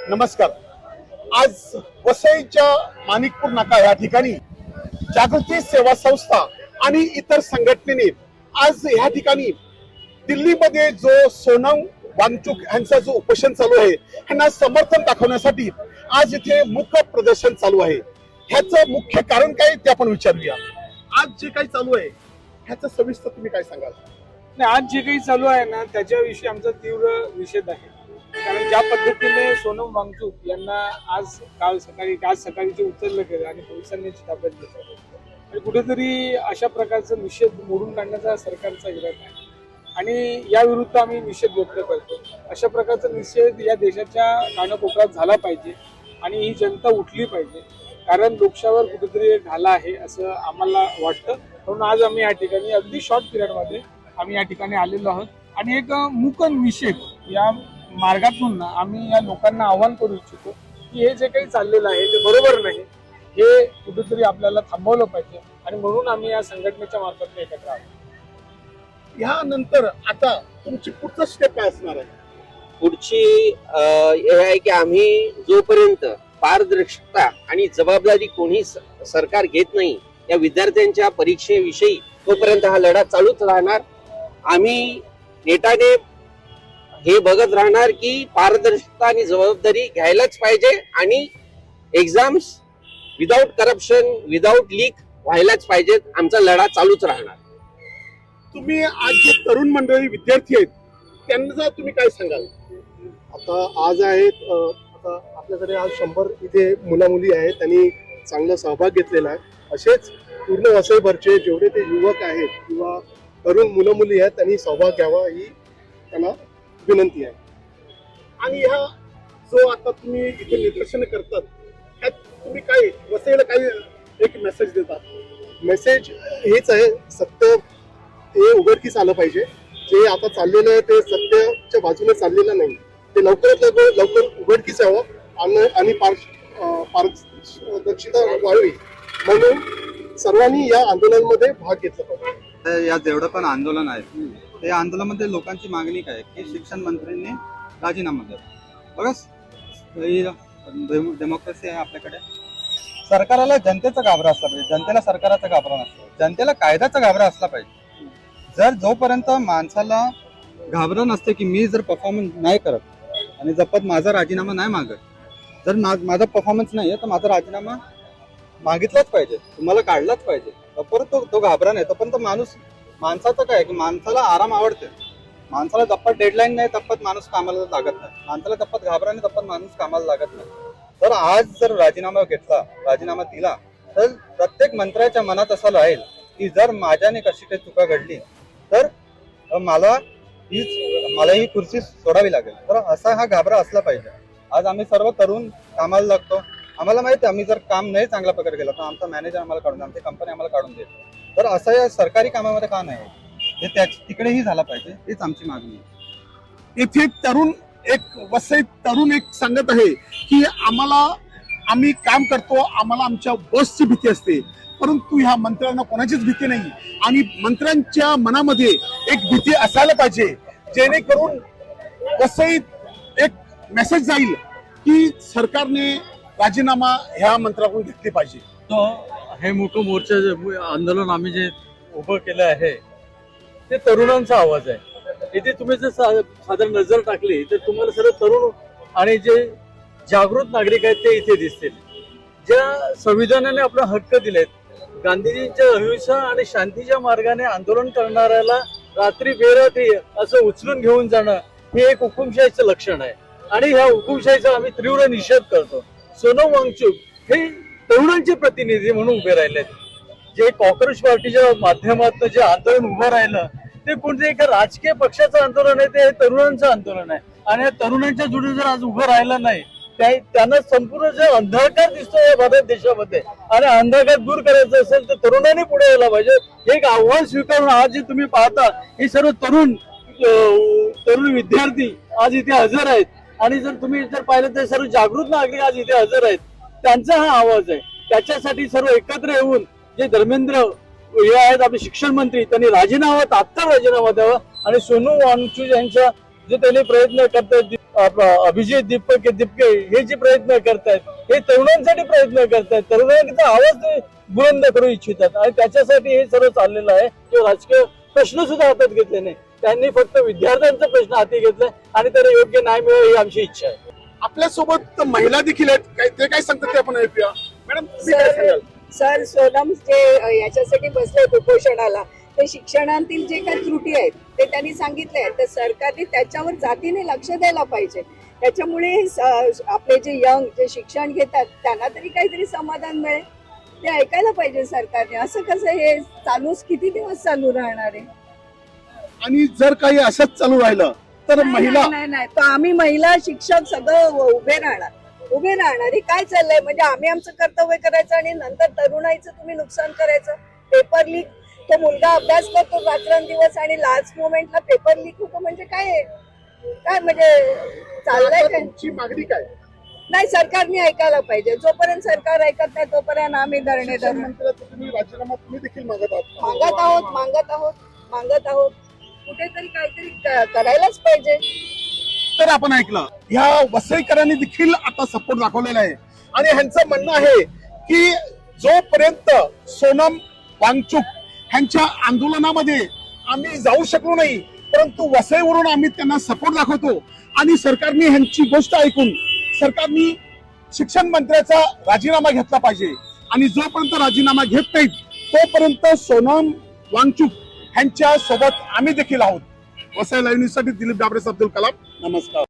नमस्कार। आज वसईच्या माणिकपूर नाका या ठिकाणी जागृती सेवा संस्था आणि इतर संघटनेने आज या ठिकाणी दिल्लीमध्ये जो सोनम वांगचुक यांचा जो उपोषण चालू आहे यांना समर्थन दाखवण्यासाठी आज इथे मुख्य प्रदर्शन चालू आहे। ह्याचं मुख्य कारण काय ते आपण विचारूया। आज जे काही चालू आहे ह्याचं सविस्तर तुम्ही काय सांगाल? नाही, आज जे काही चालू आहे ना त्याच्याविषयी आमचा तीव्र निषेध आहे। कारण ज्या पद्धतीने सोनम वांगचुक यांना आज सकाळी जे उचललं गेलं आणि पोलिसांनी ताब्यात घेतलं आणि कुठेतरी अशा प्रकारचा निषेध मोडून काढण्याचा सरकारचा इरादा आहे आणि या विरुद्ध आम्ही निषेध व्यक्त करतो। अशा प्रकारचा निषेध या देशाच्या कानाकोपऱ्यात झाला पाहिजे आणि ही जनता उठली पाहिजे, कारण लोकशाहीवर कुठेतरी घाला आहे असं आम्हाला वाटतं। म्हणून आज आम्ही या ठिकाणी अगदी शॉर्ट पिरियडमध्ये आम्ही या ठिकाणी आलेलो आहोत आणि एक मूक निषेध या मार्गातून आम्ही या लोकांना आवाहन करू इच्छितो की हे जे काही चाललेलं आहे ते बरोबर नाही, हे कुठेतरी आपल्याला थांबवलं पाहिजे आणि म्हणून आम्ही या संघटनेच्या मार्फत एकत्र आहोत। यानंतर आता तुमची पुढचा स्टेप काय असणार आहे? पुढची हे आहे की आम्ही जोपर्यंत पारदर्शकता आणि जबाबदारी कोणी सरकार घेत नाही या विद्यार्थ्यांच्या परीक्षेविषयी, तोपर्यंत हा लढा चालूच राहणार। आम्ही नेटाने हे बघत राहणार की पारदर्शकता आणि जबाबदारी घ्यायलाच पाहिजे आणि exams without corruption, without leak व्हायलाच पाहिजेत। आमचा लढा चालूच राहणार। तुम्ही आज जे तरुण मंडळी विद्यार्थी आहेत त्यांना तुम्ही काय सांगाल? आता आज आहेत आता आपल्याकडे आज 100 इथे मुला मुली आहेत, त्यांनी चांगला सहभाग घेतलेला आहे। असेच पूर्ण वसईभरचे जेवढे ते युवक आहेत किंवा तरुण मुलं मुली आहेत त्यांनी सहभाग घ्यावा ही त्यांना विनंती आहे। आणि ह्या जो आता तुम्ही इथे निदर्शन करतात ह्यात तुम्ही काय वसईला काय एक मेसेज देतात? मेसेज हेच आहे, सत्य हे उघडकीस आलं पाहिजे। जे आता चाललेलं आहे ते सत्याच्या बाजूने चाललेलं नाही, ते लवकरात लवकर उघडकीस यावं आणि पारदर्शकता व्हावी म्हणून सर्वांनी या आंदोलनामध्ये भाग घेतला पाहिजे। या जेवढं पण आंदोलन आहे ते आंदोलनामध्ये लोकांची मागणी काय की शिक्षण मंत्र्यांनी राजीनामा द्यावा। बघा, डेमोक्रेसी आहे आपल्याकडे। सरकारला जनतेचा घाबरा असला पाहिजे, जनतेला सरकाराचा घाबरा नसतो, जनतेला कायद्याचा घाबरा असला पाहिजे। जर जोपर्यंत माणसाला घाबरा नसते की मी जर परफॉर्मन्स नाही करत आणि जपत माझा राजीनामा नाही मागत, जर माझा परफॉर्मन्स नाही आहे तर माझा राजीनामा मागितलाच पाहिजे, तुम्हाला काढलाच पाहिजे, परत तो घाबरा नाही। तोपर्यंत माणसाचं काय की माणसाला आराम आवडते, माणसाला दप्पत डेडलाईन नाही तप्पत माणूस कामाला लागत नाही, माणसाला दप्पत घाबरा नाही तप्पत माणूस कामाला लागत नाही। तर आज जर राजीनामा दिला तर प्रत्येक मंत्र्याच्या मनात असं राहील की जर माझ्याने कशी काही चुका घडली तर मला ही खुर्ची सोडावी लागेल। तर असा हा घाबरा असला पाहिजे। आज आम्ही सर्व तरुण कामाला लागतो, आम्हाला माहिती आहे आम्ही जर काम नाही चांगला प्रकारे केलं तर आमचा मॅनेजर आम्हाला काढून, आमची कंपनी आम्हाला काढून देते। तर असं या सरकारी कामामध्ये का नाही, हे तिकडेही झालं पाहिजे, हीच आमची मागणी आहे। इथे वसई तरुण एक सांगत आहे की आम्ही काम करतो, आम्हाला आमच्या बॉसची भीती असते, परंतु ह्या मंत्र्यांना कोणाचीच भीती नाही आणि मंत्र्यांच्या मनामध्ये एक भीती असायला पाहिजे जेणेकरून वसईत एक मेसेज जाईल की सरकारने राजीनामा ह्या मंत्र्याकडून घेतली पाहिजे। तो हे मूक मोर्चा आंदोलन आम्ही जे उभं केलं आहे ते तरुणांचा आवाज आहे। इथे तुम्ही जर साधारण नजर टाकली तर तुम्हाला सर्व तरुण आणि जे जागृत नागरिक आहेत ते इथे दिसतील। ज्या संविधानाने आपला हक्क दिलेत, गांधीजींच्या अहिंसा आणि शांतीच्या मार्गाने आंदोलन करणाऱ्याला रात्री बेरात्री असं उचलून घेऊन जाणं हे एक हुकुमशाहीचं लक्षण आहे आणि ह्या हुकुमशाहीचा आम्ही तीव्र निषेध करतो। सोनम वांगचुक हे तरुणांचे प्रतिनिधी म्हणून उभे राहिलेत। जे कॉक्रोच पार्टीच्या माध्यमातून जे आंदोलन उभं राहिलं ते कोणत्याही एका राजकीय पक्षाचं आंदोलन आहे, ते तरुणांचं आंदोलन आहे आणि या तरुणांच्या जोडी जर आज उभं राहिलं नाही त्यांना संपूर्ण जे अंधकार दिसतो या भारत देशामध्ये आणि अंधकार दूर करायचं असेल तर तरुणांनी पुढे यायला पाहिजे। एक आव्हान स्वीकारून आज जे तुम्ही पाहता हे सर्व तरुण विद्यार्थी आज इथे हजर आहेत आणि जर तुम्ही पाहिलं तर सर्व जागृत नागरिक आज इथे हजर आहेत, त्यांचा हा आवाज आहे। त्याच्यासाठी सर्व एकत्र येऊन जे धर्मेंद्र हे आहेत आपले शिक्षण मंत्री, त्यांनी तात्काळ राजीनामा द्यावा आणि सोनम वांगचुक यांच्या जे त्यांनी प्रयत्न करतात अभिजित दिपके हे जे प्रयत्न करतायत हे तरुणांसाठी प्रयत्न करतायत, तरुणांचा आवाज ते बुलंद करू इच्छितात आणि त्याच्यासाठी हे सर्व चाललेलं आहे. तो राजकीय प्रश्न सुद्धा हातात घेतले नाही, त्यांनी फक्त विद्यार्थ्यांचा प्रश्न हाती घेतलाय आणि त्याला योग्य न्याय मिळेल ही आमची इच्छा आहे. आपल्यासोबत महिला देखील आहेत, ते काय सांगतात ते आपण ऐकूया. मॅडम तुम्ही काय सांगाल? सर सोनम जे याच्यासाठी बसले उपोषणाला, ते शिक्षणातील जे काही त्रुटी आहेत ते त्यांनी सांगितले आहेत, तर सरकारने त्याच्यावर जातीने लक्ष द्यायला पाहिजे. त्याच्यामुळे आपले जे यंग जे शिक्षण घेतात त्यांना तरी काहीतरी समाधान मिळेल, ते ऐकायला पाहिजे सरकारने. असं कसं हे किती दिवस चालू राहणार आहे? आणि जर काही असंच चालू राहिलं तर महिला नाही, तर आम्ही महिला शिक्षक सगळं उभे राहणार. हे काय चाललंय? म्हणजे आम्ही आमचं कर्तव्य करायचं आणि नंतर तरुणाईचं तुम्ही नुकसान करायचं. पेपर लीक, तो मुलगा अभ्यास करतो रात्रंदिवस आणि लास्ट मोमेंटला पेपर लीक होतो, म्हणजे काय म्हणजे चाललंय काय? तुमची मागणी काय? नाही, सरकारने ऐकायला पाहिजे. जोपर्यंत सरकार ऐकत नाही तोपर्यंत आम्ही धरणे धरून तुम्ही राजीनामा तुम्ही देखील मागत आहात. मागत आहोत. कुठेतरी काहीतरी करायलाच पाहिजे. तर आपण ऐकलं, ह्या वसईकरांनी देखील आता सपोर्ट दाखवलेला आहे आणि ह्यांचं म्हणणं आहे की जोपर्यंत सोनम वांगचुक ह्यांच्या आंदोलनामध्ये आम्ही जाऊ शकलो नाही, परंतु वसईवरून आम्ही त्यांना सपोर्ट दाखवतो आणि सरकारने ह्यांची गोष्ट ऐकून सरकारने शिक्षण मंत्र्याचा राजीनामा घेतला पाहिजे आणि जोपर्यंत राजीनामा घेत नाहीत तोपर्यंत सोनम वांगचुक ह्यांच्या सोबत आम्ही देखील आहोत. वसई लाईव्ह न्यूजसाठी दिलीप डाबरे, अब्दुल कलाम, नमस्कार.